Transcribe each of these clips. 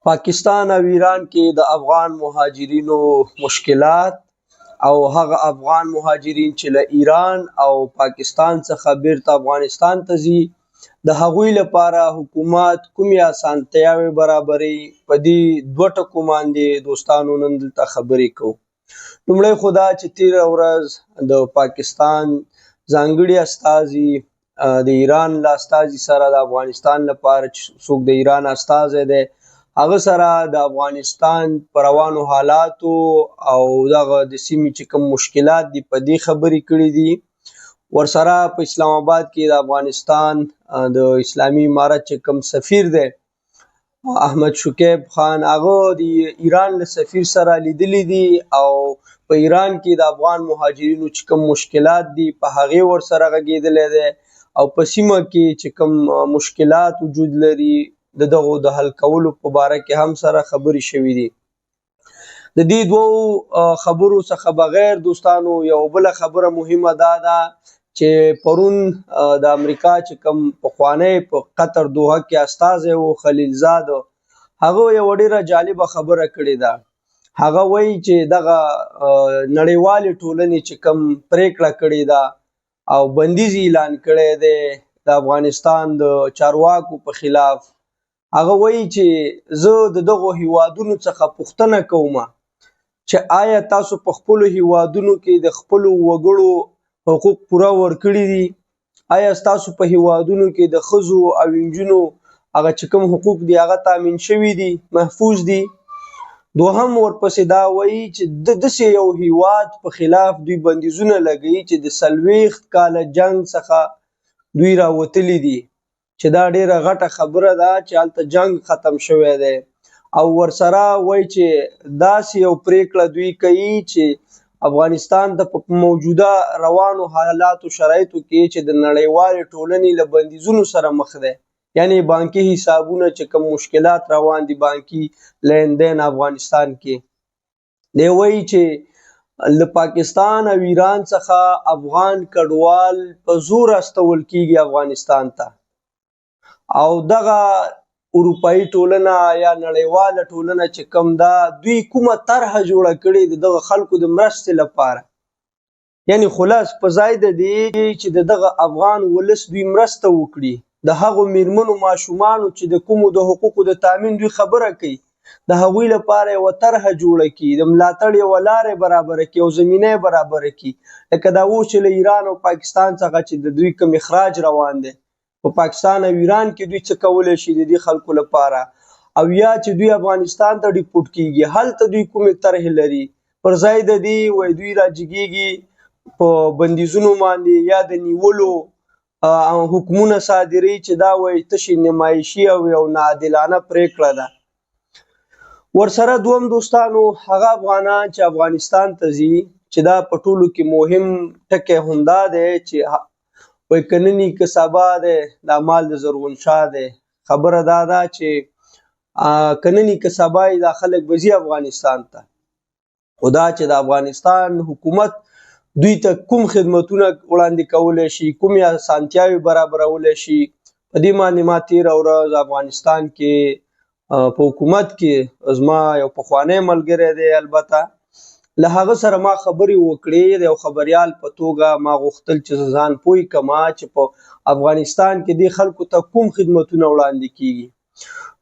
پاکستان او ایران کې د افغان مهاجرینو مشکلات او هغه افغان مهاجرین چې له ایران او پاکستان څخه بیرته افغانستان ته ځي د هغوی لپاره حکومت کومې اسانتیاوې برابروي په دې دوه ټکو باندې دوستانو نن دلته خبرې کوو. لومړی خو دا چې تېره ورځ د پاکستان ځانګړي استازي د ایران له استازي سره د افغانستان لپاره چې څوک د ایران استازی دی هغه سره د افغانستان په روانو حالاتو او دغه د سیمې چې کوم مشکلات دي په دې خبرې کړي دي. ورسره په اسلام آباد کې د افغانستان د اسلامي امارت چې کوم سفیر دی احمد شکیب خان هغه د ایران له سفیر سره لیدلی دي او په ایران کې د افغان مهاجرینو چې کوم مشکلات دي په هغې ورسره غږېدلی دی او په سیمه کې چې کوم مشکلات وجود لري د دغو د حل کولو په باره کې هم سره خبرې شوي دي. د دې دوو خبرو څخه بغیر دوستانو یو بله خبره مهمه دا ده چې پرون د امریکا چې کوم پخوانی په قطر دوحه کې استازی و خلیلزاد هغه یوه ډېره جالبه خبره کړې ده. هغه وایي چې دغه نړیوالې ټولنې چې کوم پریکړه کړې ده او بندیز اعلان کړی دی د افغانستان د چارواکو په خلاف، هغه وایي چې زه د دغو هیوادونو څخه پوښتنه کوم چې آیا تاسو په خپلو هیوادونو کې د خپلو وګړو حقوق پوره ورکړي دي؟ آیا ستاسو په هیوادونو کې د ښځو او نجونو هغه چې کوم حقوق دي هغه تامین شوي دي، محفوظ دي؟ دوهم ورپسې دا وایي چې د داسې یو هیواد په خلاف دوی بندیزونه لګوي چې د 40 کاله جنګ څخه دوی راوتلي دي، چې دا ډیره غټه خبره ده چې هلته جنگ ختم شوی دی. او ورسره وایي چې داسې یو پریکړه دوی کوي چې افغانستان ته په موجوده روانو حالاتو شرایطو کې چې د نړیوالې ټولنې له بندیزونو سره مخ دی، یعنی بانکي حسابونه چې کوم مشکلات روان دي بانکي لیندین افغانستان کې، دی وایي چې له پاکستان او ایران څخه افغان کډوال په زور استول کیږي افغانستان ته او دغه اروپایي ټولنه یا نړیواله ټولنه چې کوم ده دوی کومه طرحه جوړه کړې د دغه خلکو د مرستې لپاره، یعنی خلاص په ځای د دې چې د دغه افغان ولس دوی مرسته وکړي د هغو میرمنو ماشومانو چې د کومو د حقوقو د تامین دوی خبره کوي د هغوی لپاره یوه طرحه جوړه کړي، د ملاتړ یوه لاره برابره کړي او زمینه یې برابره کړي. لکه دا اوس چې له ایران او پاکستان څخه چې د دوی کوم اخراج روان دی په پاکستان او ایران کې دوی څه کولی شي د دې خلکو لپاره، او یا چې دوی افغانستان ته ډیپورټ کیږي هلته دوی کومې طرحې لري پر ځای د دې وایي دوی راجګیږي په بندیزونو باندې یا د نیولو حکمونه صادروي چې دا وایي تشې نمایشي او یو ناعادلانه پریکړه ده. ورسره دوهم دوستانو هغه افغانان چې افغانستان ته ځي چې دا په ټولو کې مهم ټکی همدا دی چې وایي که نن که سبا دی دا مال د زرغون شاه دی. خبره دا ده چې که نن که سبا دا خلک به ځي افغانستان ته، خو دا چې د افغانستان حکومت دوی ته کوم خدمتونه وړاندې کولی شي، کومې اسانتیاوې برابرولی شي، په دې باندې ما تېره ورځ افغانستان کې په حکومت کې زما یو پخوانی ملګری دی البته له هغه سره ما خبرې وکړې، د یو خبریال په توګه ما غوښتل چې ځان پوه کړم چې په افغانستان کې دې خلکو ته کوم خدمتونه وړاندې کیږي.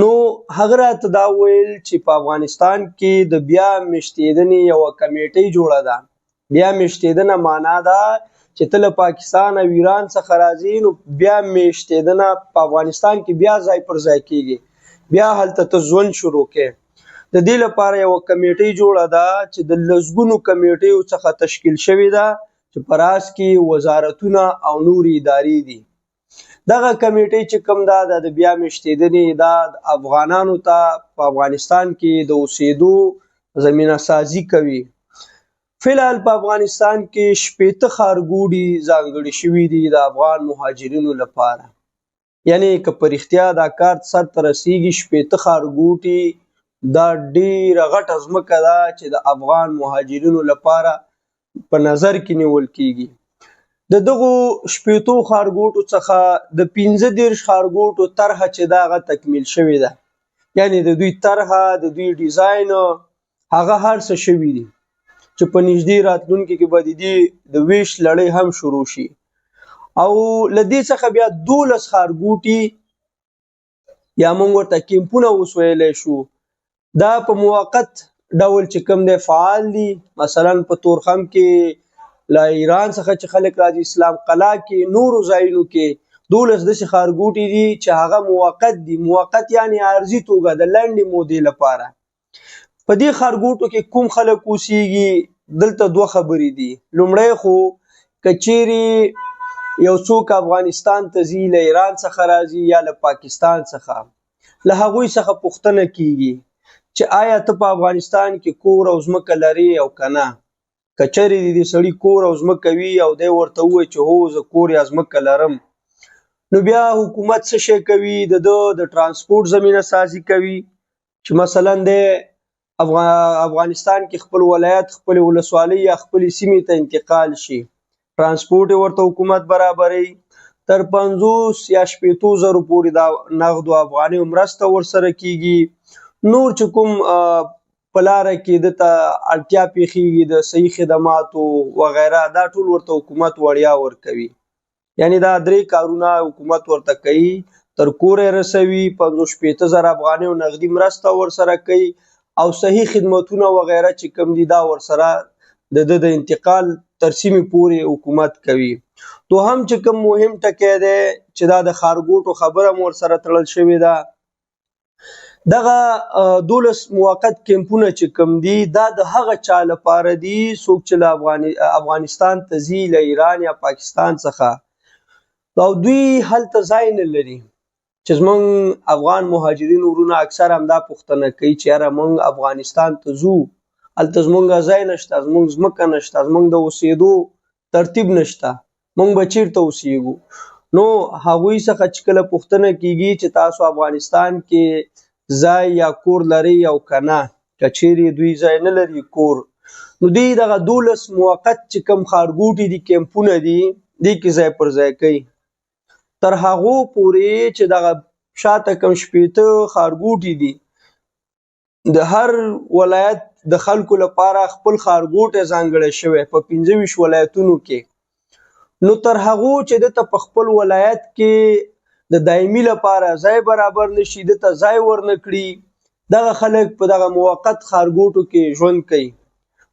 نو هغه راته دا ویل چې په افغانستان کې د بیا میشتېدنې یوه کمیټۍ جوړه ده. بیا میشتېدنه معنا ده چې ته له پاکستان او ایران څخه راځې نو بیا میشتېدنه په افغانستان کې بیا ځای پر ځای کیږي، بیا هلته ته ژوند شروع کې. د دې لپاره یوه کمیټۍ جوړه ده چې د لسګونو کمیټیو څخه تشکیل شوې ده چې په راس کې وزارتونه او نورې ادارې دي. دغه کمیټۍ چې کوم ده د بیا میشتېدنې دا افغانانو ته په افغانستان کې د اوسېدو زمینه سازي کوي. فلحال په افغانستان کې 60 ښارګوټي ځانګړي شوي دي د افغان مهاجرینو لپاره، یعنی که په رښتیا دا کار سرته رسیږي 60 ښارګوټي دا ډیره غټه ځمکه ده چې د افغان مهاجرینو لپاره په نظر کې نیول کیږي. د دغو 60 ښارګوټو څخه د 15 ښارګوټو طرحه چې دا هغه تکمیل شوې ده، یعنی د دوی طرحه د دوی ډیزاین هغه هر څه شوي دي چې په نږدې راتلونکي کې به د دې د ویش لړۍ هم شروع شي. او له دې څخه بیا 12 ښارګوټي یا موږ ورته کیمپونه اوس ویلی شو دا په موقت ډول چې کوم دی فعال دي. مثلا په تورخم کې له ایران څخه چې خلک راځي، اسلام قلعه کې، نورو ځایونو کې 12 داسې ښارګوټي دي چې هغه موقت دي. موقت یعنی عارضي توګه د لنډې مودې لپاره. په دې ښارګوټو کې کوم خلک اوسیږي؟ دلته دوه خبرې دي. لومړی خو که چیرې یو څوک افغانستان ته ځي، له ایران څخه راځي یا له پاکستان څخه، له هغوی څخه پوښتنه کیږي چې آیا ته په افغانستان کې کور او ځمکه لرې او که نه. که چیرې د دې سړي کور او ځمکه وي او دی ورته ووایي چې هو زه کور یا ځمکه لرم، نو بیا حکومت څه شی کوي؟ د ترانسپورټ زمینه سازي کوي چې مثلا د افغانستان کې خپل ولایت، خپل ولسوالۍ یا خپل سیمې ته انتقال شي، ترانسپورټ ورته حکومت برابروي. تر 50 یا 60 زره پورې د نغدو افغانیو مرسته ورسره کیږي. نور چې کوم په لاره کې دته اړتیا پیښیږي د صحي خدماتو وغیره، دا ټول ورته حکومت وړیا ورکوي. یعنی دا 3 کارونه حکومت ورته کوي، تر کوره رسوي، 50-60 زره افغانیو نغدي مرسته ورسره کوي او صحي خدمتونه وغیره چې کوم دي دا ورسره د انتقال تر سیمې پورې حکومت کوي. دوهم چې کوم مهم ټکی دی چې دا د ښارګوټو خبره مو ورسره تړل شوې ده، دغه 12 موقت کیمپونه چې کوم دي دا د هغه چا لپاره دي څوک چې له افغانستان ته ځي، له ایران یا پاکستان څخه، او دوی هلته ځای نه لري. چې زموږ افغان مهاجرین ورونه اکثر همدا پوښتنه کوي چې یاره موږ افغانستان ته ځو، هلته زموږ ځای نشته، زموږ ځمکه نشته، زموږ د اوسېدو ترتیب نشته، موږ به چیرته اوسېږو؟ نو هغوی څخه چې کله پوښتنه کیږي چې تاسو افغانستان کې ځای یا کور لرئ او که نه، که چیرې دوی ځای نه لري کور، نو دوی دغه 12 موقت چې کوم ښارګوټي دي، کیمپونه دي، دې کې ځای پر ځای کوي. تر هغو پورې چې دغه شاته کوم 80 ښارګوټي دي، د هر ولایت د خلکو لپاره خپل ښارګوټی ځانګړی شوی په 25 ولایتونو کې. نو تر هغو چې دته په خپل ولایت کې د دایمي لپاره ځای برابر نشي، دته ځای ورنه کړي، دغه خلک په دغه موقت ښارګوټو کې ژوند کوي.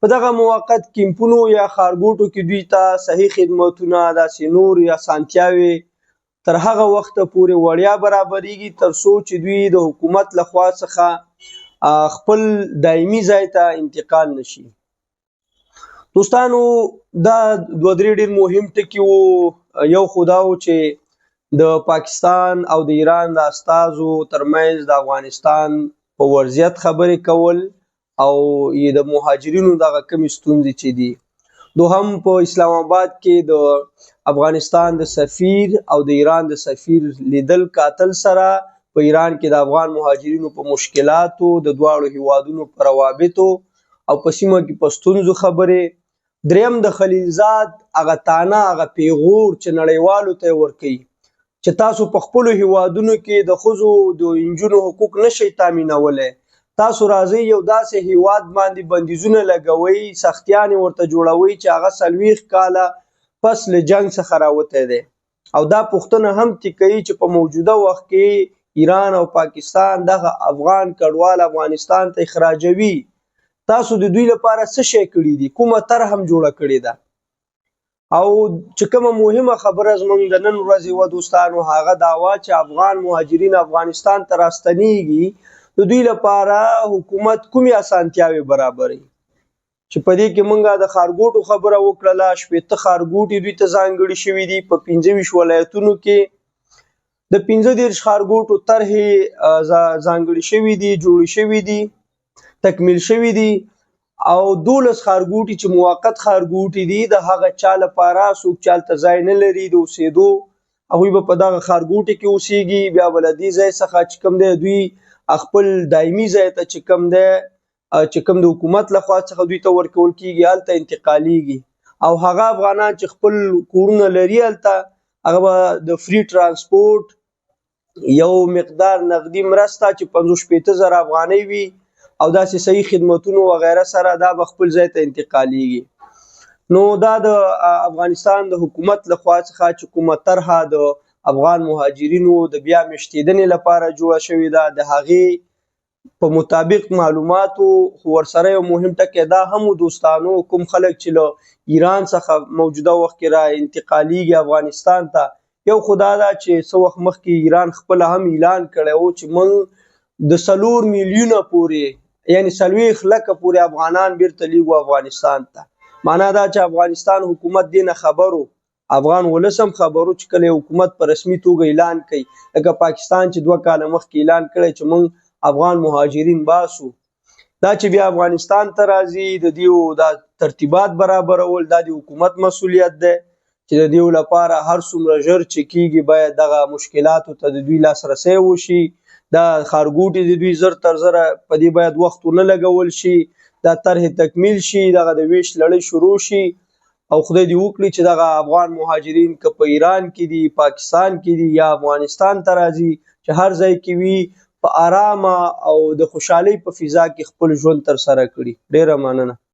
په دغه موقت کیمپونو یا ښارګوټو کې دوی ته صحي خدمتونه، داسې نور یا اسانتیاوې تر هغه وخته پورې وړیا برابریږي تر څو چې دوی د حکومت لخوا څخه خپل دایمي ځای ته انتقال نشي. دوستانو دا 2-3 ډېر مهم ټکي وو. یو خو دا و چې د پاکستان او د ایران د استازو ترمنځ د افغانستان په وضعیت خبرې کول او د مهاجرینو دغه کمې ستونزې چې دي. دوهم په اسلام آباد کې د افغانستان د سفیر او د ایران د سفیر لیدل کاتل سره په ایران کې د افغان مهاجرینو په مشکلاتو، د دواړو هیوادونو په روابطو او په سیمه کې په ستونزو خبرې. دریم د خلیلزاد هغه تانه، هغه پیغور چې نړیوالو ته ورکوي چې تاسو په خپلو هیوادونو کې د ښځو د نجونو حقوق نشئ تامینولی، تاسو راځئ یو داسې هیواد باندې بندیزونه لګوئ، سختیانې ورته جوړوئ چې هغه 40 کاله پس له جنګ څخه راوتی دی. او دا پوښتنه هم کوي چې په موجوده وخت کې ایران او پاکستان دغه افغان کډوال افغانستان ته اخراجوي، تاسو د دوی لپاره څه شی کړي دي؟ کومه طرح هم جوړه کړې ده؟ او چې کومه مهمه خبره زموږ د نن ورځې وه دوستانو، هغه دا وه چې افغان مهاجرین افغانستان ته راستنیږي، د دوی لپاره حکومت کومې اسانتیاوې برابروي؟ چې په دې کې موږ د ښارګوټو خبره وکړله. 80 ښارګوټي دوی ته ځانګړي شوي دي په 25 ولایتونو کې. د 15 ښارګوټو طرحې ځانګړي شوي دي، جوړې شوي دي، تکمیل شوي دي. او 12 ښارګوټي چې موقت ښارګوټي دي، د هغه چا لپاره څوک چې هلته ځای نه لري د اوسېدو، هغوی به په دغه ښارګوټي کې اوسېږي. بیا به له دې ځای څخه چې کوم دی دوی خپل دایمي ځای ته چې کوم دی چې کوم د حکومت لخوا څخه دوی ته ورکول کېږي هلته انتقالیږي. او هغه افغانان چې خپل کورونه لري هلته، هغه به د فری ترانسپورټ یو مقدار نقدي مرسته چې 50-60 زره افغانۍ وي او داسې صحیح خدمتونو وغیره سره دا به خپل ځای ته انتقالیږي. نو دا د افغانستان د حکومت لخوا څخه چې کومه طرحه د افغان مهاجرینو د بیا میشتېدنې لپاره جوړه شوې ده، د هغې په مطابق معلوماتو خو ورسره یو مهم ټکی دا هم دوستانو کوم خلک چې له ایران څخه موجوده وخت کې را انتقالیږي افغانستان ته، یو خو دا ده چې څه وخت مخکې ایران خپله هم اعلان کړی و چې موږ د 4 میلیونه پورې یعنې 40 لکه پورې افغانان بیرته لیږو افغانستان ته. معنا دا چې افغانستان حکومت دې نه خبر و، افغان ولس هم خبر و چې کله حکومت په رسمي توګه اعلان کوي، لکه پاکستان چې 2 کاله مخکې اعلان کړی چې موږ افغان مهاجرین باسو، دا چې بیا افغانستان ته راځي د دې دا ترتیبات برابرول دا د حکومت مسؤلیت دی چې د دې لپاره هر څومره ژر چې کیږي باید دغه مشکلاتو ته د دوی لاسرسی وشي، دا ښارګوټي د دوی زر تر زره په دې باید وخت ونه لګول شي، دا طرح تکمیل شي، دغه د ویش لړۍ شروع شي او خدای دې وکړي چې دغه افغان مهاجرین که په ایران کې دي، پاکستان کې دي یا افغانستان ته راځي، چې هر ځای کې وي په آرامه او د خوشحالۍ په فضا کې خپل ژوند تر سره کړي. ډیره مننه.